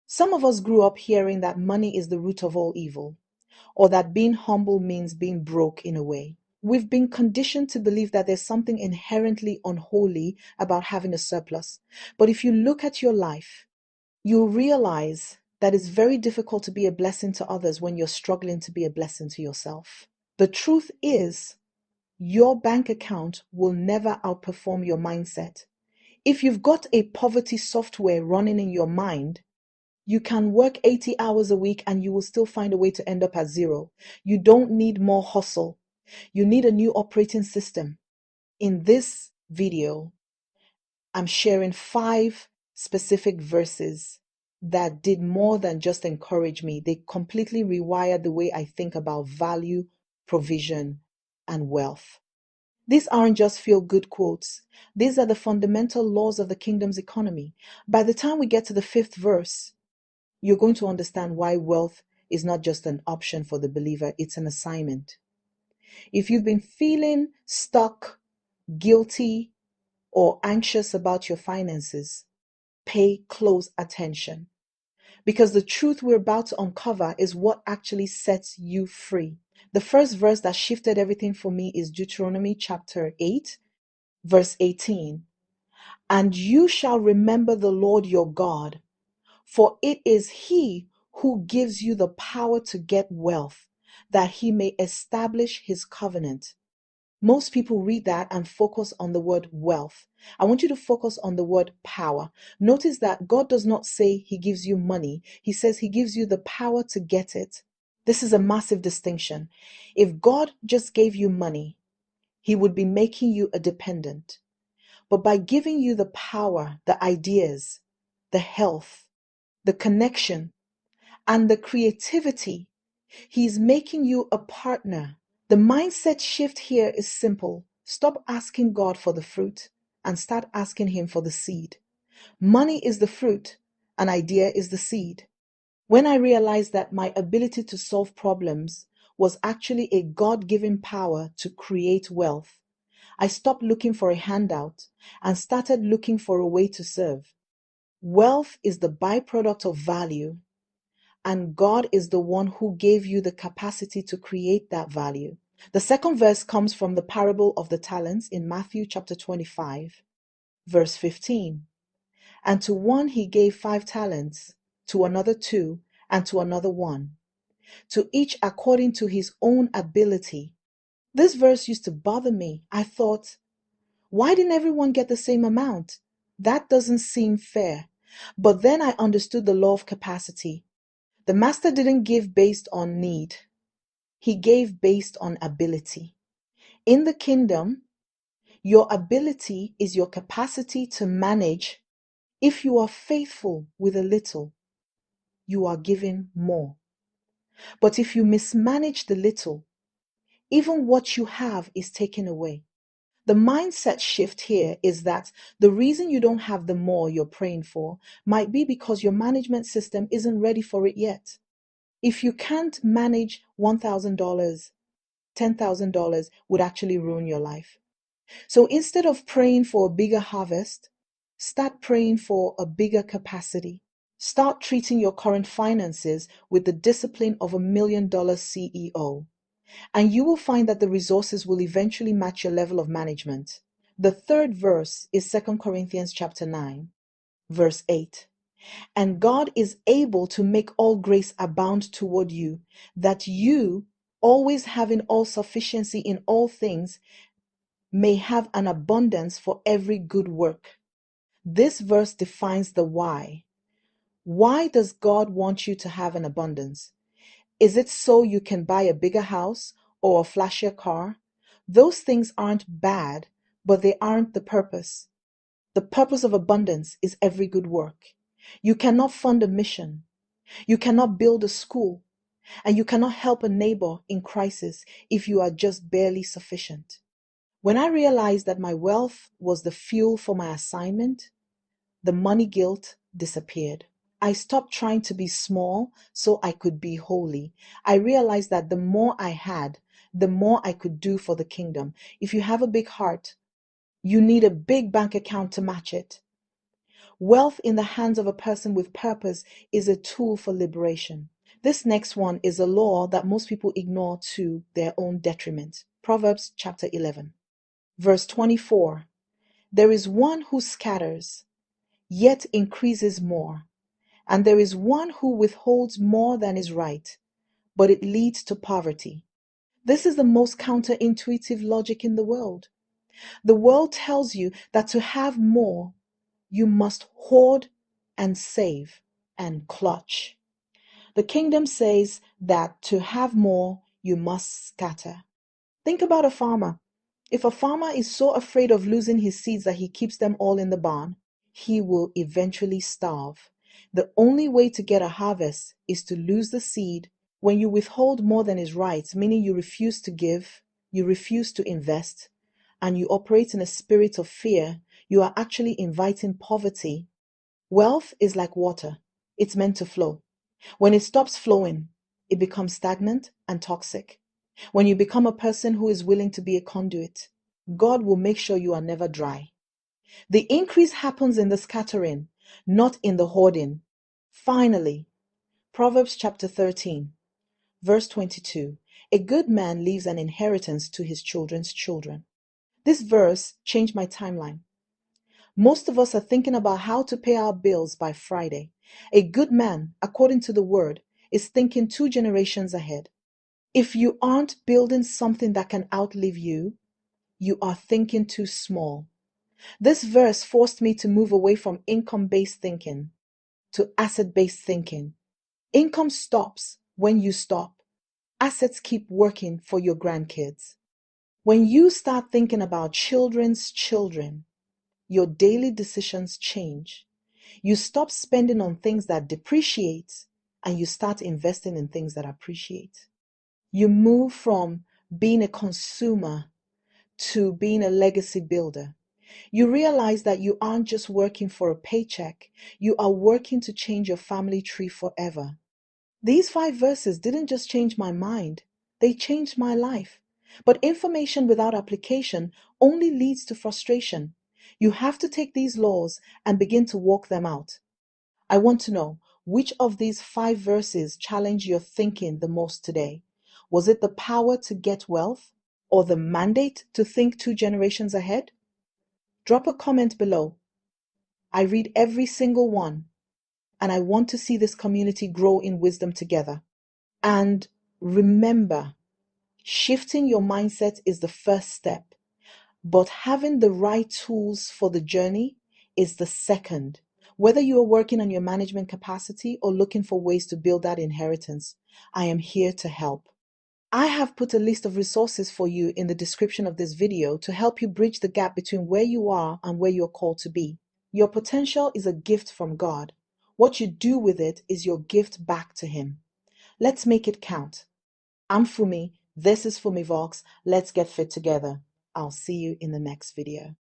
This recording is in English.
Some of us grew up hearing that money is the root of all evil, or that being humble means being broke in a way. We've been conditioned to believe that there's something inherently unholy about having a surplus. But if you look at your life, you'll realize that it's very difficult to be a blessing to others when you're struggling to be a blessing to yourself. The truth is, your bank account will never outperform your mindset. If you've got a poverty software running in your mind, you can work 80 hours a week and you will still find a way to end up at zero. You don't need more hustle. You need a new operating system. In this video, I'm sharing 5 specific verses that did more than just encourage me. They completely rewired the way I think about value, provision, and wealth. These aren't just feel-good quotes. These are the fundamental laws of the kingdom's economy. By the time we get to the 5th verse, you're going to understand why wealth is not just an option for the believer, it's an assignment. If you've been feeling stuck, guilty, or anxious about your finances, pay close attention. Because the truth we're about to uncover is what actually sets you free. The first verse that shifted everything for me is Deuteronomy chapter 8, verse 18. And you shall remember the Lord your God, for it is He who gives you the power to get wealth, that He may establish His covenant. Most people read that and focus on the word wealth. I want you to focus on the word power. Notice that God does not say He gives you money. He says He gives you the power to get it. This is a massive distinction. If God just gave you money, He would be making you a dependent. But by giving you the power, the ideas, the health, the connection, and the creativity, He's making you a partner. The mindset shift here is simple. Stop asking God for the fruit and start asking Him for the seed. Money is the fruit, an idea is the seed. When I realized that my ability to solve problems was actually a God-given power to create wealth, I stopped looking for a handout and started looking for a way to serve. Wealth is the byproduct of value, and God is the one who gave you the capacity to create that value. The second verse comes from the parable of the talents in Matthew chapter 25, verse 15. And to one he gave 5 talents, to another 2, and to another 1, to each according to his own ability. This verse used to bother me. I thought, why didn't everyone get the same amount? That doesn't seem fair. But then I understood the law of capacity. The master didn't give based on need. He gave based on ability. In the kingdom, your ability is your capacity to manage. If you are faithful with a little, you are given more. But if you mismanage the little, even what you have is taken away. The mindset shift here is that the reason you don't have the more you're praying for might be because your management system isn't ready for it yet. If you can't manage $1,000, $10,000 would actually ruin your life. So instead of praying for a bigger harvest, start praying for a bigger capacity. Start treating your current finances with the discipline of a $1 million CEO. And you will find that the resources will eventually match your level of management. The third verse is 2 Corinthians chapter 9, verse 8. And God is able to make all grace abound toward you, that you, always having all sufficiency in all things, may have an abundance for every good work. This verse defines the why. Why does God want you to have an abundance? Is it so you can buy a bigger house or a flashier car? Those things aren't bad, but they aren't the purpose. The purpose of abundance is every good work. You cannot fund a mission. You cannot build a school. And you cannot help a neighbor in crisis if you are just barely sufficient. When I realized that my wealth was the fuel for my assignment, the money guilt disappeared. I stopped trying to be small so I could be holy. I realized that the more I had, the more I could do for the kingdom. If you have a big heart, you need a big bank account to match it. Wealth in the hands of a person with purpose is a tool for liberation. This next one is a law that most people ignore to their own detriment. Proverbs chapter 11, verse 24. There is one who scatters, yet increases more, and there is one who withholds more than is right, but it leads to poverty. This is the most counterintuitive logic in the world. The world tells you that to have more, you must hoard and save and clutch. The kingdom says that to have more, you must scatter. Think about a farmer. If a farmer is so afraid of losing his seeds that he keeps them all in the barn, he will eventually starve. The only way to get a harvest is to lose the seed. When you withhold more than is right, meaning you refuse to give, you refuse to invest, and you operate in a spirit of fear, you are actually inviting poverty. Wealth is like water. It's meant to flow. When it stops flowing, it becomes stagnant and toxic. When you become a person who is willing to be a conduit, God will make sure you are never dry. The increase happens in the scattering, not in the hoarding. Finally, Proverbs chapter 13, verse 22. A good man leaves an inheritance to his children's children. This verse changed my timeline. Most of us are thinking about how to pay our bills by Friday. A good man, according to the word, is thinking 2 generations ahead. If you aren't building something that can outlive you, you are thinking too small. This verse forced me to move away from income-based thinking to asset-based thinking. Income stops when you stop. Assets keep working for your grandkids. When you start thinking about children's children, your daily decisions change. You stop spending on things that depreciate and you start investing in things that appreciate. You move from being a consumer to being a legacy builder. You realize that you aren't just working for a paycheck, you are working to change your family tree forever. These 5 verses didn't just change my mind, they changed my life. But information without application only leads to frustration. You have to take these laws and begin to walk them out. I want to know, which of these 5 verses challenged your thinking the most today? Was it the power to get wealth or the mandate to think 2 generations ahead? Drop a comment below. I read every single one, and I want to see this community grow in wisdom together. And remember, shifting your mindset is the first step, but having the right tools for the journey is the second. Whether you are working on your management capacity or looking for ways to build that inheritance, I am here to help. I have put a list of resources for you in the description of this video to help you bridge the gap between where you are and where you're called to be. Your potential is a gift from God. What you do with it is your gift back to Him. Let's make it count. I'm Fumi. This is Fumi Vox. Let's get fit together. I'll see you in the next video.